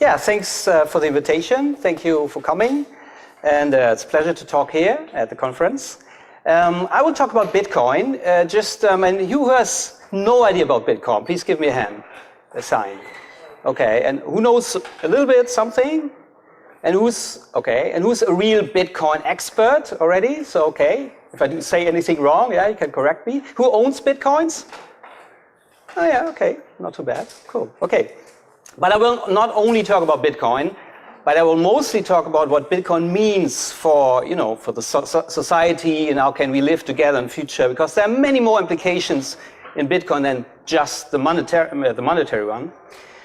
Yeah, thanks for the invitation. Thank you for coming. And it's a pleasure to talk here at the conference. I will talk about Bitcoin. And who has no idea about Bitcoin? Please give me a hand, a sign. Okay, and who knows a little bit, something? And who's a real Bitcoin expert already? So, okay, if I do say anything wrong, yeah, you can correct me. Who owns Bitcoins? Oh yeah, okay, not too bad, cool, okay. But I will not only talk about Bitcoin, but I will mostly talk about what Bitcoin means for, for the society and how can we live together in the future, because there are many more implications in Bitcoin than just the monetary one.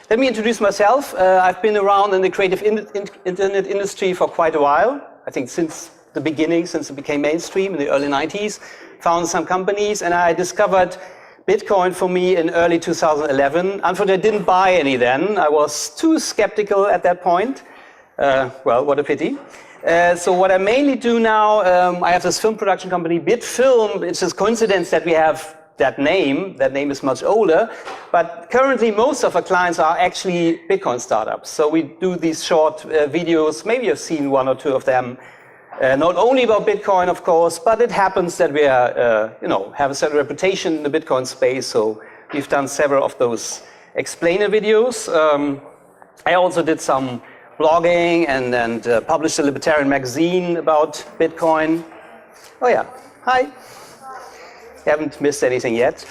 Let me introduce myself. I've been around in the creative internet industry for quite a while. I think since the beginning, since it became mainstream in the early 90s, founded some companies, and I discovered Bitcoin for me in early 2011. Unfortunately, I didn't buy any then. I was too skeptical at that point. Well, what a pity. So what I mainly do now, I have this film production company, BitFilm. It's just coincidence that we have that name. That name is much older. But currently, most of our clients are actually Bitcoin startups. So we do these short videos. Maybe you've seen one or two of them. Not only about Bitcoin, of course, but it happens that we are, have a certain reputation in the Bitcoin space. So we've done several of those explainer videos. I also did some blogging and published a libertarian magazine about Bitcoin. Oh yeah, hi. Haven't missed anything yet.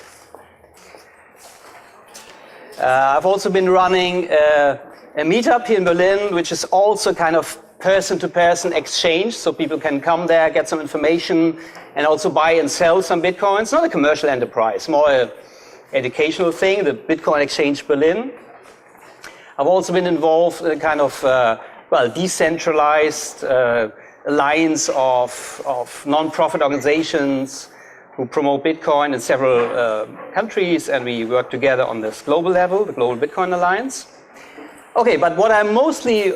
I've also been running a meetup here in Berlin, which is also kind of person-to-person exchange, so people can come there, get some information, and also buy and sell some Bitcoin. It's not a commercial enterprise, more an educational thing, the Bitcoin Exchange Berlin. I've also been involved in a kind of, decentralized alliance of non-profit organizations who promote Bitcoin in several countries, and we work together on this global level, the Global Bitcoin Alliance. Okay, but what I mostly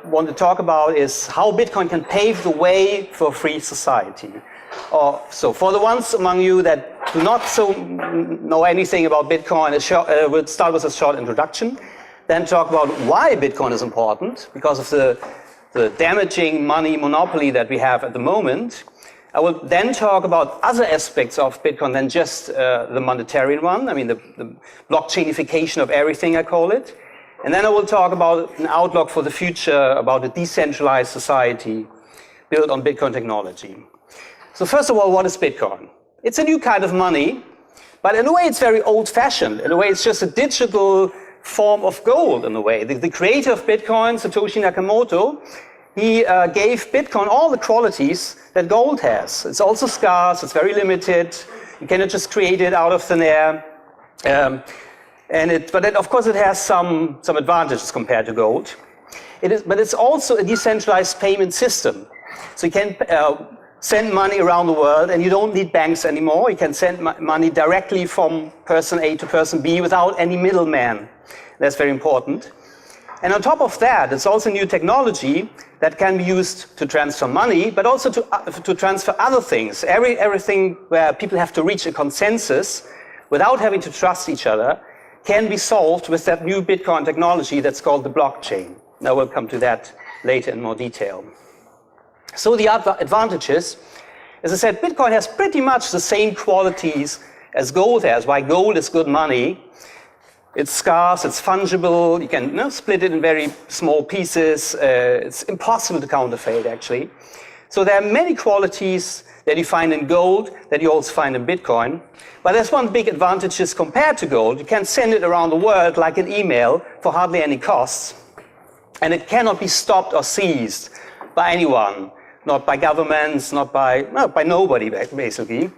want to talk about is how Bitcoin can pave the way for a free society. So for the ones among you that do not know anything about Bitcoin, we'll start with a short introduction, then talk about why Bitcoin is important, because of the damaging money monopoly that we have at the moment. I will then talk about other aspects of Bitcoin than just the monetary one, I mean the blockchainification of everything, I call it. And then I will talk about an outlook for the future, about a decentralized society built on Bitcoin technology. So first of all, what is Bitcoin? It's a new kind of money, but in a way it's very old-fashioned. In a way it's just a digital form of gold, in a way. The creator of Bitcoin, Satoshi Nakamoto, he gave Bitcoin all the qualities that gold has. It's also scarce, it's very limited, you cannot just create it out of thin air. But then, of course, it has some advantages compared to gold. But it's also a decentralized payment system. So you can send money around the world, and you don't need banks anymore. You can send money directly from person A to person B without any middleman. That's very important. And on top of that, it's also new technology that can be used to transfer money, but also to transfer other things. Everything where people have to reach a consensus without having to trust each other can be solved with that new Bitcoin technology that's called the blockchain. Now we'll come to that later in more detail. So the advantages, as I said, Bitcoin has pretty much the same qualities as gold has. Why gold is good money. It's scarce, it's fungible, you can split it in very small pieces. It's impossible to counterfeit, actually. So there are many qualities that you find in gold that you also find in Bitcoin. But there's one big advantage is compared to gold. You can send it around the world like an email for hardly any costs. And it cannot be stopped or seized by anyone, not by governments, not by nobody, basically.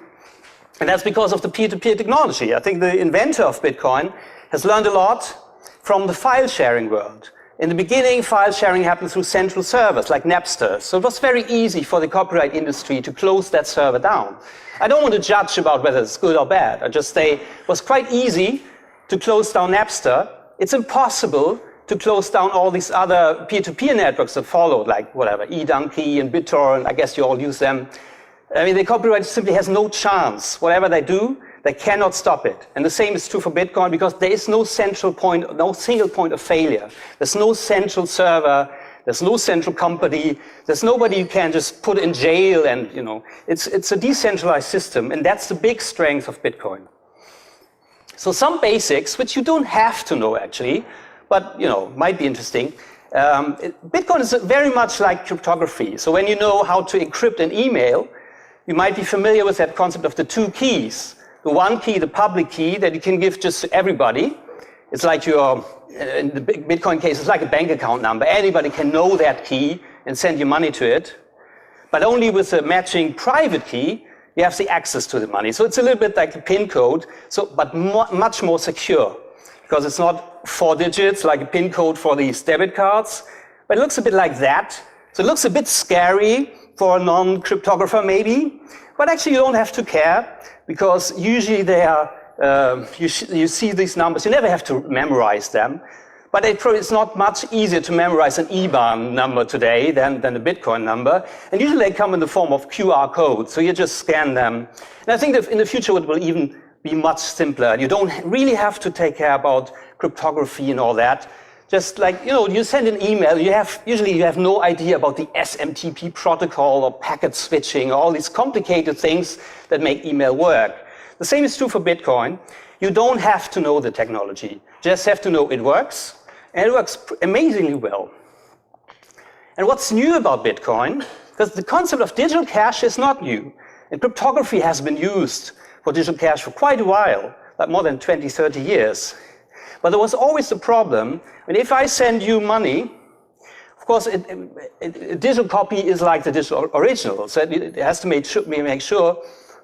And that's because of the peer-to-peer technology. I think the inventor of Bitcoin has learned a lot from the file sharing world. In the beginning, file sharing happened through central servers like Napster. So it was very easy for the copyright industry to close that server down. I don't want to judge about whether it's good or bad. I just say it was quite easy to close down Napster. It's impossible to close down all these other peer-to-peer networks that followed, like whatever, eDonkey and BitTorrent. I guess you all use them. I mean, the copyright simply has no chance. Whatever they do, they cannot stop it. And the same is true for Bitcoin, because there is no central point, no single point of failure. There's no central server, there's no central company, there's nobody you can just put in jail, and it's a decentralized system, and that's the big strength of Bitcoin. So some basics, which you don't have to know actually, but might be interesting. Bitcoin is very much like cryptography. So when you know how to encrypt an email, you might be familiar with that concept of the two keys. The one key, the public key, that you can give just to everybody. It's like in the Bitcoin case, it's like a bank account number. Anybody can know that key and send you money to it. But only with a matching private key, you have the access to the money. So it's a little bit like a PIN code, but much more secure, because it's not 4 digits like a PIN code for these debit cards, but it looks a bit like that. So it looks a bit scary for a non-cryptographer maybe, but actually you don't have to care, because usually they are, you see these numbers, you never have to memorize them, but it's not much easier to memorize an IBAN number today than a Bitcoin number, and usually they come in the form of QR codes, so you just scan them. And I think that in the future it will even be much simpler, and you don't really have to take care about cryptography and all that. Just like, you send an email, usually you have no idea about the SMTP protocol or packet switching, or all these complicated things that make email work. The same is true for Bitcoin. You don't have to know the technology, just have to know it works, and it works amazingly well. And what's new about Bitcoin, because the concept of digital cash is not new, and cryptography has been used for digital cash for quite a while, like more than 20, 30 years. But there was always the problem, and if I send you money, of course, a digital copy is like the digital original, so it has to make sure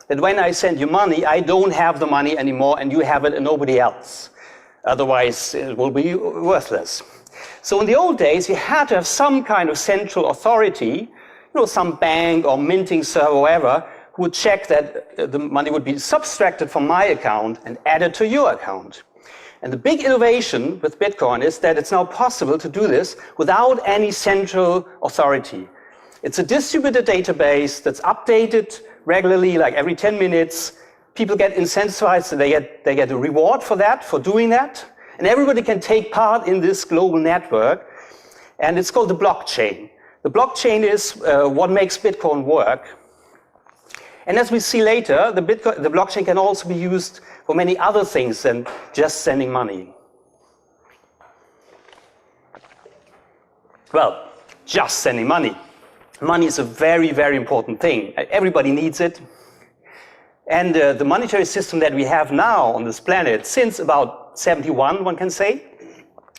that when I send you money, I don't have the money anymore, and you have it and nobody else. Otherwise, it will be worthless. So in the old days, you had to have some kind of central authority, some bank or minting server or whatever, who would check that the money would be subtracted from my account and added to your account. And the big innovation with Bitcoin is that it's now possible to do this without any central authority. It's a distributed database that's updated regularly, like every 10 minutes. People get incentivized, they get a reward for that, for doing that. And everybody can take part in this global network. And it's called the blockchain. The blockchain is what makes Bitcoin work. And as we see later, the blockchain can also be used for many other things than just sending money. Well, just sending money. Money is a very, very important thing. Everybody needs it. And the monetary system that we have now on this planet, since about 71, one can say,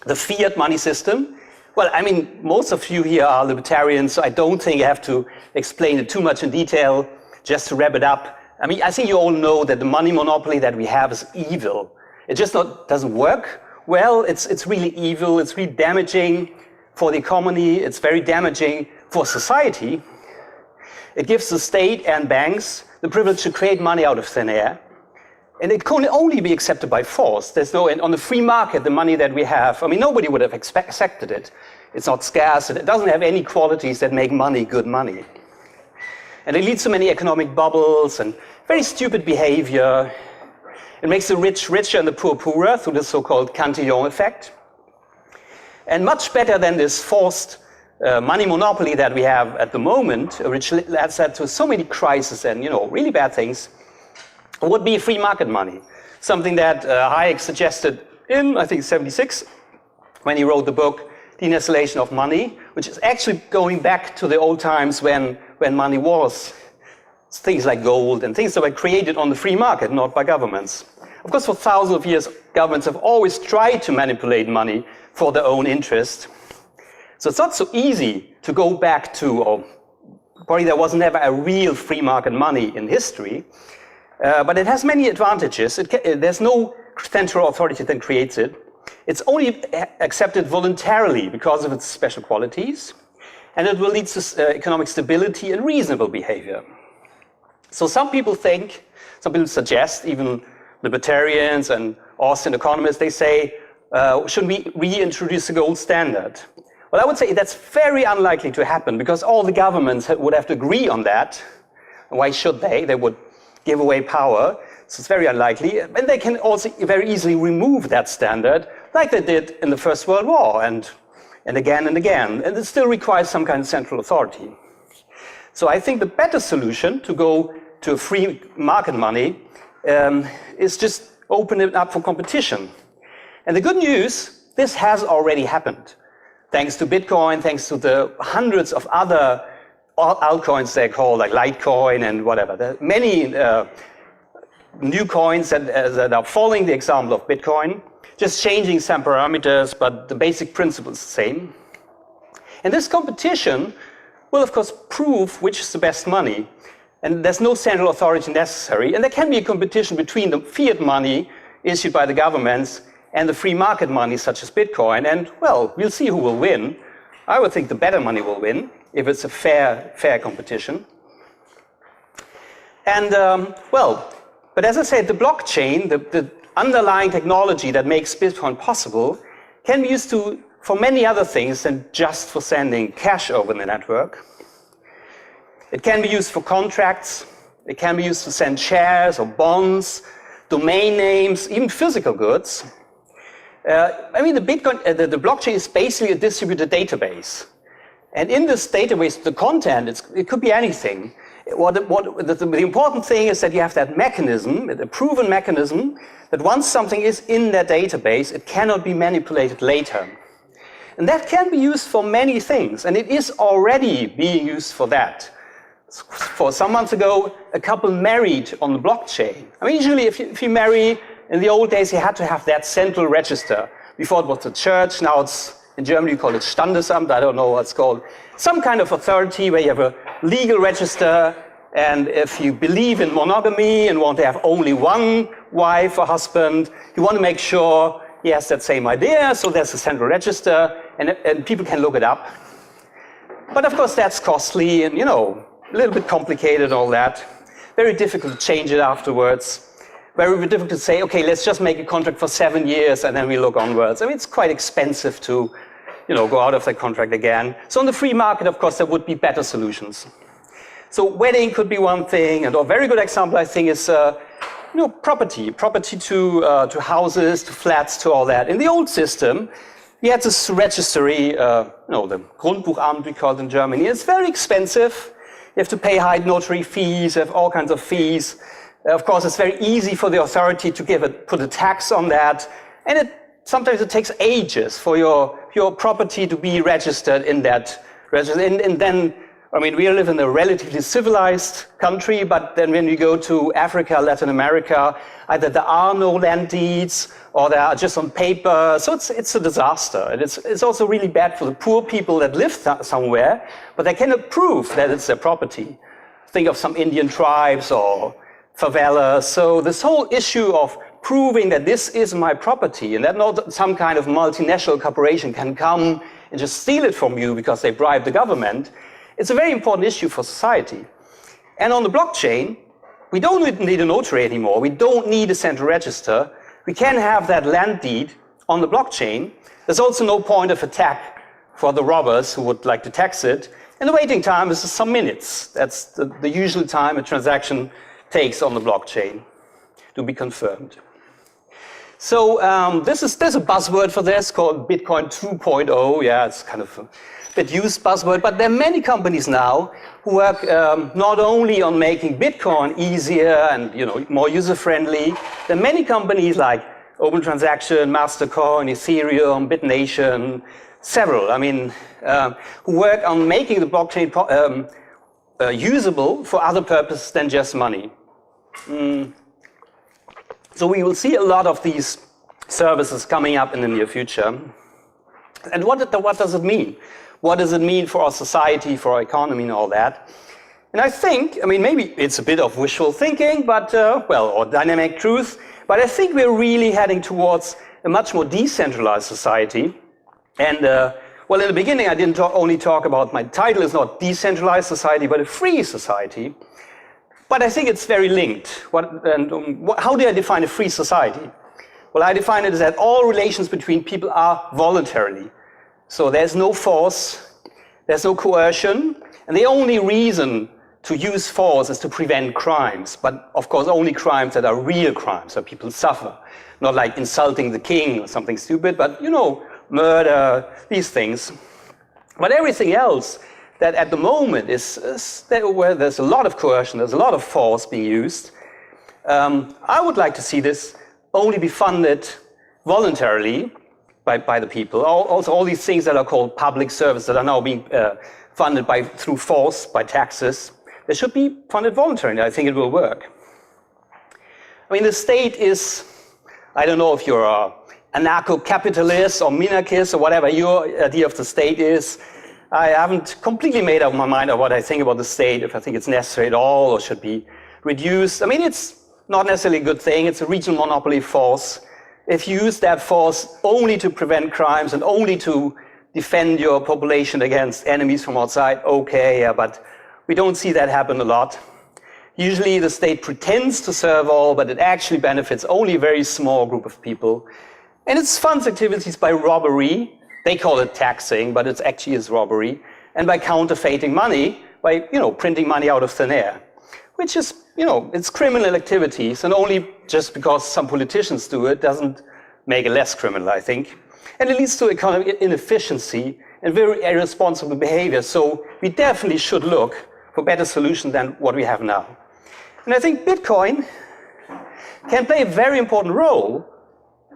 the fiat money system. Well, I mean, most of you here are libertarians, so I don't think I have to explain it too much in detail. Just to wrap it up, I mean, I think you all know that the money monopoly that we have is evil. It just doesn't work well. It's really evil. It's really damaging for the economy. It's very damaging for society. It gives the state and banks the privilege to create money out of thin air. And it can only be accepted by force. There's no, and on the free market, the money that we have, I mean, nobody would have accepted it. It's not scarce. It doesn't have any qualities that make money good money. And it leads to many economic bubbles and very stupid behavior. It makes the rich richer and the poor poorer through the so-called Cantillon effect. And much better than this forced money monopoly that we have at the moment, which leads to so many crises and really bad things, would be free market money. Something that Hayek suggested in, I think, 76, when he wrote the book, Decentralization of Money, which is actually going back to the old times when money was things like gold and things that were created on the free market, not by governments. Of course, for thousands of years, governments have always tried to manipulate money for their own interest. So it's not so easy to go back to, or probably there was never a real free market money in history, but it has many advantages. There's no central authority that creates it. It's only accepted voluntarily because of its special qualities, and it will lead to economic stability and reasonable behavior. So some people suggest, even libertarians and Austrian economists, they say, should we reintroduce the gold standard? Well, I would say that's very unlikely to happen because all the governments would have to agree on that. Why should they? They would give away power. So it's very unlikely. And they can also very easily remove that standard, like they did in the First World War, and again and again. And it still requires some kind of central authority. So I think the better solution to go to free market money is just open it up for competition. And the good news, this has already happened. Thanks to Bitcoin, thanks to the hundreds of other altcoins they call, like Litecoin and whatever. There are many new coins that are following the example of Bitcoin, just changing some parameters, but the basic principle is the same. And this competition will, of course, prove which is the best money. And there's no central authority necessary. And there can be a competition between the fiat money issued by the governments and the free market money, such as Bitcoin. And, well, we'll see who will win. I would think the better money will win, if it's a fair competition. And, but as I said, the blockchain, the underlying technology that makes Bitcoin possible, can be used for many other things than just for sending cash over the network. It can be used for contracts. It can be used to send shares or bonds, domain names, even physical goods. The blockchain is basically a distributed database. And in this database, the content, it could be anything. The important thing is that you have that mechanism, a proven mechanism, that once something is in that database, it cannot be manipulated later. And that can be used for many things, and it is already being used for that. For some months ago, a couple married on the blockchain. I mean, usually if you marry, in the old days, you had to have that central register. Before it was the church, now it's, in Germany you call it Standesamt, I don't know what it's called. Some kind of authority where you have a legal register, and if you believe in monogamy and want to have only one wife or husband, you want to make sure he has that same idea, so there's a central register, and people can look it up. But of course that's costly and, a little bit complicated and all that. Very difficult to change it afterwards. Very difficult to say, okay, let's just make a contract for 7 years and then we look onwards. I mean, it's quite expensive to, go out of that contract again. So on the free market, of course, there would be better solutions. So wedding could be one thing, and a very good example, I think, is property to houses, to flats, to all that. In the old system, we had this registry, the Grundbuchamt, we call it in Germany. It's very expensive. You have to pay high notary fees, you have all kinds of fees. Of course, it's very easy for the authority to put a tax on that, and sometimes it takes ages for your property to be registered in that register. And then, we live in a relatively civilized country, but then when you go to Africa, Latin America, either there are no land deeds or they are just on paper. So it's a disaster. And it's also really bad for the poor people that live somewhere, but they cannot prove that it's their property. Think of some Indian tribes or favelas. So this whole issue of proving that this is my property and that not some kind of multinational corporation can come and just steal it from you because they bribe the government, it's a very important issue for society. And on the blockchain, we don't need a notary anymore. We don't need a central register. We can have that land deed on the blockchain. There's also no point of attack for the robbers who would like to tax it. And the waiting time is some minutes. That's the usual time a transaction takes on the blockchain to be confirmed. So there's a buzzword for this called Bitcoin 2.0. Yeah, it's kind of a bit used buzzword, but there are many companies now who work not only on making Bitcoin easier and more user-friendly. There are many companies like Open Transaction, Mastercoin, Ethereum, BitNation, several. Who work on making the blockchain usable for other purposes than just money. So we will see a lot of these services coming up in the near future. And what does it mean? What does it mean for our society, for our economy and all that? And I think, maybe it's a bit of wishful thinking, but, or dynamic truth, but I think we're really heading towards a much more decentralized society. And, in the beginning I didn't only talk about, my title is not decentralized society, but a free society. But I think it's very linked. How do I define a free society? Well, I define it as that all relations between people are voluntarily. So there's no force, there's no coercion, and the only reason to use force is to prevent crimes, but of course only crimes that are real crimes, where people suffer. Not like insulting the king or something stupid, but murder, these things. But everything else that at the moment is where there's a lot of coercion, there's a lot of force being used, I would like to see this only be funded voluntarily by the people. Also all these things that are called public service that are now being funded through force, by taxes, they should be funded voluntarily. I think it will work. I mean, the state is, I don't know if you're a anarcho-capitalist or minarchist or whatever your idea of the state is. I haven't completely made up my mind of what I think about the state, if I think it's necessary at all or should be reduced. I mean, it's not necessarily a good thing. It's a regional monopoly force. If you use that force only to prevent crimes and only to defend your population against enemies from outside, okay, yeah, but we don't see that happen a lot. Usually the state pretends to serve all, but it actually benefits only a very small group of people. And it funds activities by robbery. They call it taxing, but it actually is robbery. And by counterfeiting money, by printing money out of thin air, which is, it's criminal activities. And only just because some politicians do it doesn't make it less criminal, I think. And it leads to economic inefficiency and very irresponsible behavior. So we definitely should look for better solutions than what we have now. And I think Bitcoin can play a very important role,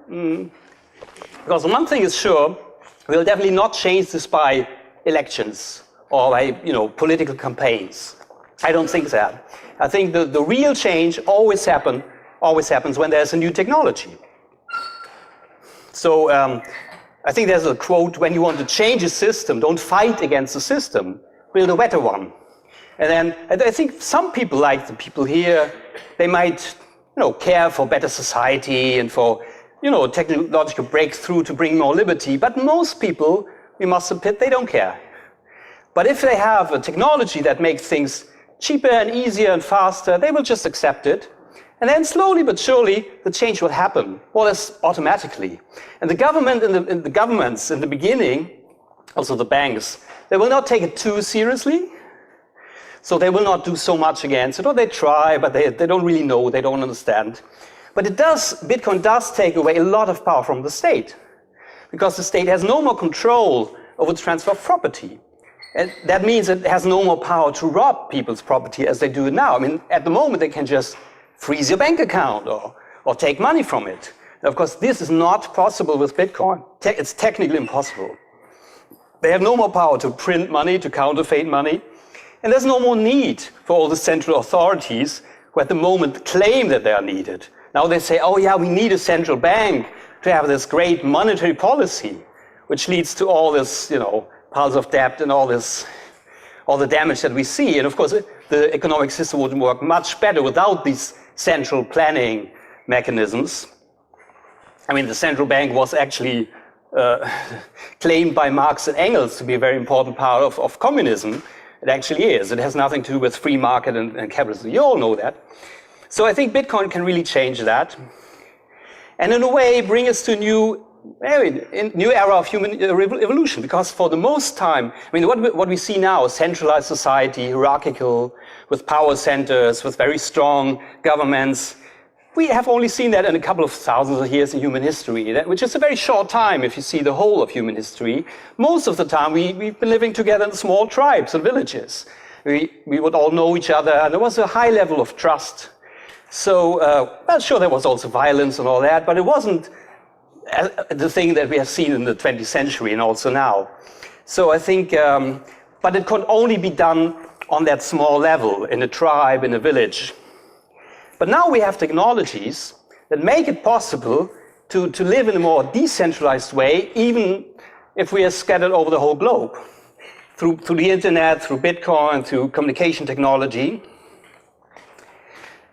because one thing is sure, we'll definitely not change this by elections or by political campaigns. I don't think that. I think the real change always happens when there's a new technology. So I think there's a quote: when you want to change a system, don't fight against the system, build a better one. And then I think some people, like the people here, they might care for better society and for technological breakthrough to bring more liberty. But most people, we must admit, they don't care. But if they have a technology that makes things cheaper and easier and faster, they will just accept it. And then slowly but surely, the change will happen, more or less automatically. And the government and the governments in the beginning, also the banks, they will not take it too seriously. So they will not do so much against it, or they try, but they don't really know, they don't understand. But Bitcoin does take away a lot of power from the state, because the state has no more control over the transfer of property. And that means it has no more power to rob people's property as they do it now. I mean, at the moment, they can just freeze your bank account or take money from it. And of course, this is not possible with Bitcoin. It's technically impossible. They have no more power to print money, to counterfeit money. And there's no more need for all the central authorities who at the moment claim that they are needed. Now they say, oh yeah, we need a central bank to have this great monetary policy, which leads to all this, piles of debt and all the damage that we see. And of course, the economic system would work much better without these central planning mechanisms. I mean, the central bank was actually claimed by Marx and Engels to be a very important part of communism. It actually is. It has nothing to do with free market and capitalism. You all know that. So I think Bitcoin can really change that. And in a way, bring us to a new era of human evolution. Because for the most time, I mean, what we see now is centralized society, hierarchical, with power centers, with very strong governments. We have only seen that in a couple of thousands of years in human history, which is a very short time if you see the whole of human history. Most of the time, we've been living together in small tribes and villages. We would all know each other, and there was a high level of trust. So, well, sure, there was also violence and all that, but it wasn't the thing that we have seen in the 20th century and also now. So I think, but it could only be done on that small level, in a tribe, in a village. But now we have technologies that make it possible to live in a more decentralized way, even if we are scattered over the whole globe, through the internet, through Bitcoin, through communication technology.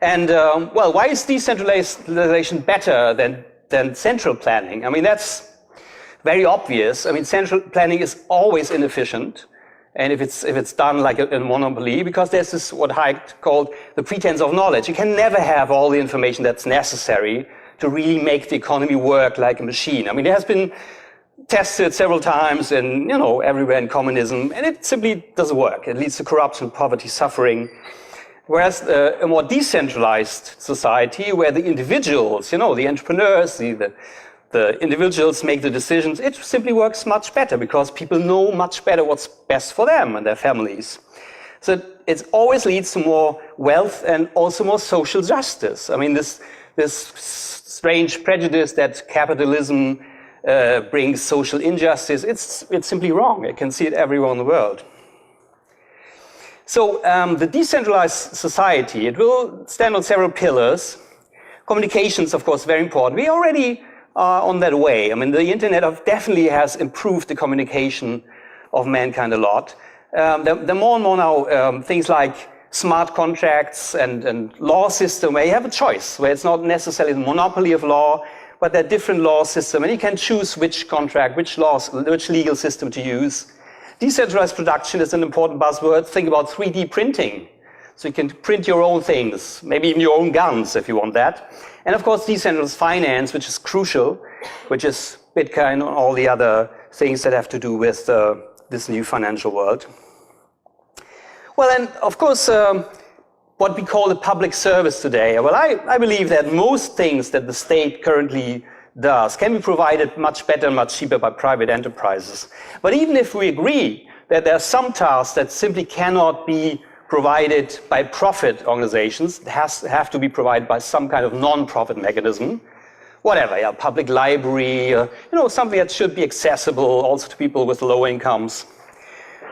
And well, why is decentralization better than central planning? I mean, that's very obvious. I mean, central planning is always inefficient. And if it's done like a monopoly, because there's this what Hayek called the pretense of knowledge. You can never have all the information that's necessary to really make the economy work like a machine. I mean, there has been tested several times and, everywhere in communism, and it simply doesn't work. It leads to corruption, poverty, suffering. Whereas a more decentralized society where the individuals, the entrepreneurs, the individuals make the decisions, it simply works much better because people know much better what's best for them and their families. So it always leads to more wealth and also more social justice. I mean, this strange prejudice that capitalism brings social injustice, it's simply wrong. You can see it everywhere in the world. So the decentralized society, it will stand on several pillars. Communications, of course, very important. We already are on that way. I mean, the internet definitely has improved the communication of mankind a lot. There are more and more now things like smart contracts and law system where you have a choice, where it's not necessarily the monopoly of law, but there are different law systems, and you can choose which contract, which legal system to use. Decentralized production is an important buzzword. Think about 3D printing. So you can print your own things, maybe even your own guns if you want that. And of course, decentralized finance, which is crucial, which is Bitcoin and all the other things that have to do with this new financial world. Well, and of course, what we call a public service today. Well, I believe that most things that the state currently does can be provided much better and much cheaper by private enterprises. But even if we agree that there are some tasks that simply cannot be provided by profit organizations, have to be provided by some kind of non-profit mechanism, whatever, yeah, public library, something that should be accessible also to people with low incomes.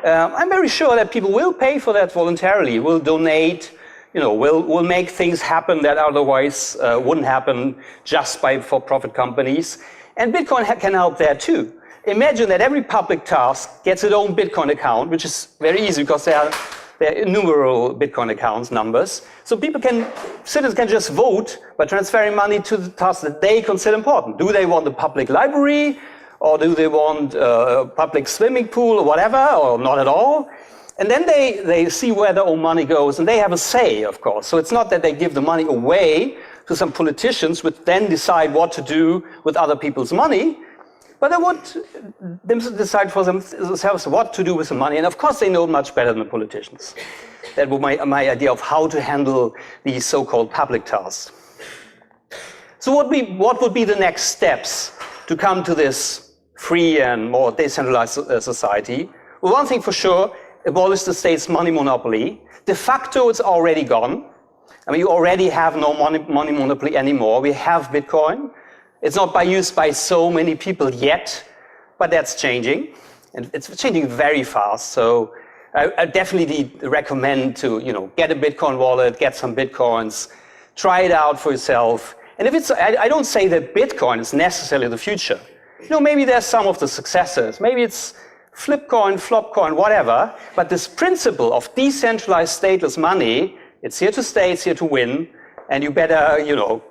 I'm very sure that people will pay for that voluntarily, will donate, will make things happen that otherwise wouldn't happen just by for-profit companies. And Bitcoin can help there too. Imagine that every public task gets its own Bitcoin account, which is very easy because there are innumerable Bitcoin accounts, numbers. So citizens can just vote by transferring money to the tasks that they consider important. Do they want a public library? Or do they want a public swimming pool or whatever, or not at all? And then they see where their own money goes, and they have a say, of course. So it's not that they give the money away to some politicians, which then decide what to do with other people's money, but they would decide for themselves what to do with the money. And of course, they know much better than the politicians. That was my idea of how to handle these so-called public tasks. So what would be the next steps to come to this free and more decentralized society? Well, one thing for sure, abolish the state's money monopoly. De facto, it's already gone. I mean, you already have no money monopoly anymore. We have Bitcoin. It's not used by so many people yet, but that's changing. And it's changing very fast. So I definitely recommend to, get a Bitcoin wallet, get some Bitcoins, try it out for yourself. And if I don't say that Bitcoin is necessarily the future. Maybe there's some of the successors. Maybe it's Flipcoin, Flopcoin, whatever. But this principle of decentralized stateless money, it's here to stay, it's here to win, and you better,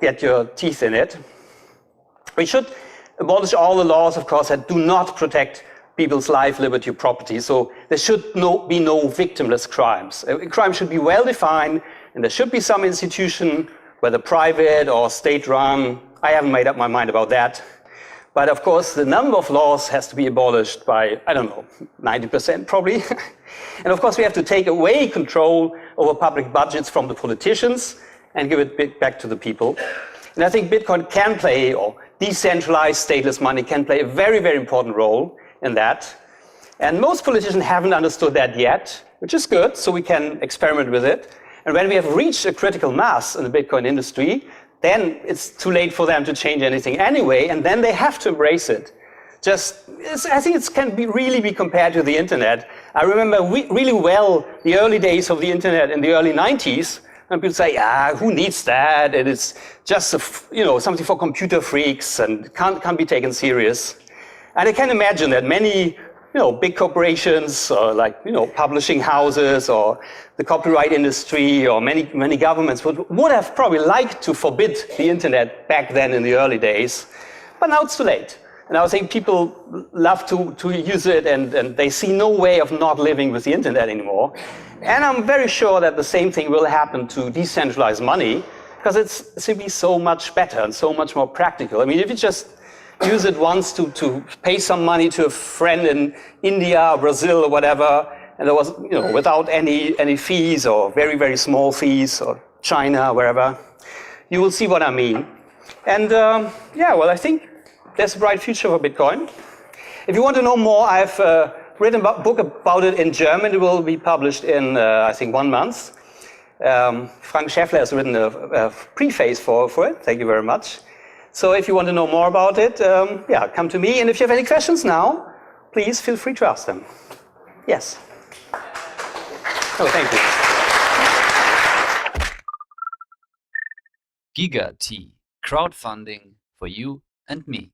get your teeth in it. We should abolish all the laws, of course, that do not protect people's life, liberty, or property. So there should be no victimless crimes. A crime should be well defined, and there should be some institution, whether private or state-run. I haven't made up my mind about that. But of course, the number of laws has to be abolished by, 90% probably. And of course, we have to take away control over public budgets from the politicians and give it back to the people. And I think Bitcoin can play, or decentralized stateless money can play a very, very important role in that. And most politicians haven't understood that yet, which is good, so we can experiment with it. And when we have reached a critical mass in the Bitcoin industry, then it's too late for them to change anything anyway, and then they have to embrace it. I think it can really be compared to the internet. I remember really well the early days of the internet in the early 90s, and people say, who needs that? And it's just something for computer freaks and can't be taken serious. And I can imagine that many big corporations, like publishing houses, or the copyright industry, or many governments would have probably liked to forbid the internet back then in the early days, but now it's too late. And I think people love to use it, and they see no way of not living with the internet anymore. And I'm very sure that the same thing will happen to decentralized money, because it's simply so much better and so much more practical. I mean, if you just use it once to pay some money to a friend in India, Brazil, or whatever, and there was, without any fees or very, very small fees, or China, wherever. You will see what I mean. And yeah, well, I think there's a bright future for Bitcoin. If you want to know more, I've written a book about it in German. It will be published in, I think, 1 month. Frank Schäffler has written a preface for it. Thank you very much. So if you want to know more about it, yeah, come to me. And if you have any questions now, please feel free to ask them. Yes. Oh, thank you. Giga T, crowdfunding for you and me.